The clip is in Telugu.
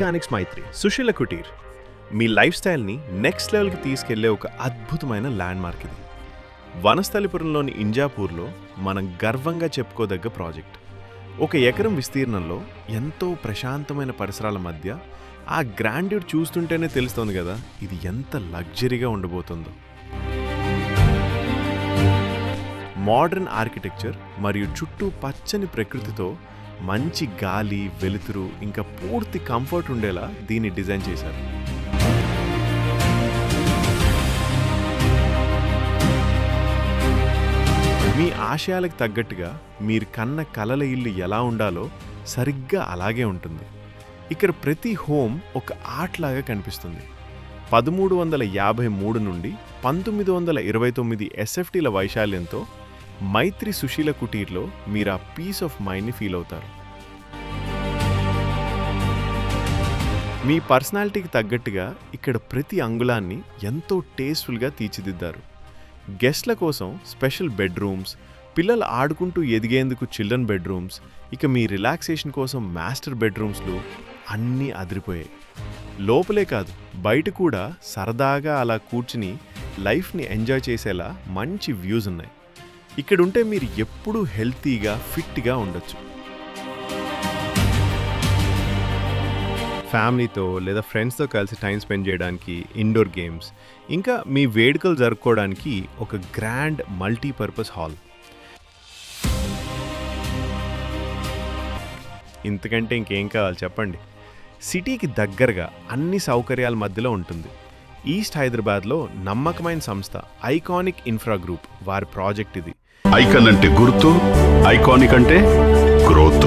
ఐకానిక్స్ మైత్రి సుశీల కుటీర్ మీ లైఫ్ స్టైల్ని నెక్స్ట్ లెవెల్కి తీసుకెళ్లే ఒక అద్భుతమైన ల్యాండ్ మార్క్ ఇది. వనస్థలిపురంలోని ఇంజాపూర్లో మనం గర్వంగా చెప్పుకోదగ్గ ప్రాజెక్ట్. 1 ఎకరం విస్తీర్ణంలో ఎంతో ప్రశాంతమైన పరిసరాల మధ్య ఆ గ్రాండ్యూడ్ చూస్తుంటేనే తెలుస్తోంది కదా ఇది ఎంత లగ్జరీగా ఉండబోతుందో. మోడర్న్ ఆర్కిటెక్చర్ మరియు చుట్టూ పచ్చని ప్రకృతితో మంచి గాలి, వెలుతురు ఇంకా పూర్తి కంఫర్ట్ ఉండేలా దీన్ని డిజైన్ చేశారు. మీ ఆశయాలకు తగ్గట్టుగా మీరు కన్న కలల ఇల్లు ఎలా ఉండాలో సరిగ్గా అలాగే ఉంటుంది. ఇక్కడ ప్రతి హోమ్ ఒక ఆర్ట్ లాగా కనిపిస్తుంది. 1353 నుండి 1929 ఎస్ఎఫ్టీల వైశాల్యంతో మైత్రి సుశీల కుటీర్లో మీరు ఆ పీస్ ఆఫ్ మైండ్ని ఫీల్ అవుతారు. మీ పర్సనాలిటీకి తగ్గట్టుగా ఇక్కడ ప్రతి అంగుళాన్ని ఎంతో టేస్ట్ఫుల్గా తీర్చిదిద్దారు. గెస్ట్ల కోసం స్పెషల్ బెడ్రూమ్స్, పిల్లలు ఆడుకుంటూ ఎదిగేందుకు చిల్డ్రన్ బెడ్రూమ్స్, ఇక మీ రిలాక్సేషన్ కోసం మాస్టర్ బెడ్రూమ్స్లు అన్నీ అదిరిపోయాయి. లోపలే కాదు బయట కూడా సరదాగా అలా కూర్చుని లైఫ్ని ఎంజాయ్ చేసేలా మంచి వ్యూస్ ఉన్నాయి. ఇక్కడుంటే మీరు ఎప్పుడూ హెల్తీగా, ఫిట్గా ఉండొచ్చు. ఫ్యామిలీతో లేదా ఫ్రెండ్స్తో కలిసి టైం స్పెండ్ చేయడానికి ఇండోర్ గేమ్స్, ఇంకా మీ వేడుకలు జరుపుకోవడానికి ఒక గ్రాండ్ మల్టీపర్పస్ హాల్. ఇంతకంటే ఇంకేం కావాలి చెప్పండి. సిటీకి దగ్గరగా అన్ని సౌకర్యాల మధ్యలో ఉంటుంది. ఈస్ట్ హైదరాబాద్లో నమ్మకమైన సంస్థ ఐకానిక్ ఇన్ఫ్రా గ్రూప్ వారి ప్రాజెక్ట్ ఇది. ఐకాన్ అంటే గుర్తు, ఐకానిక్ అంటే గ్రోత్.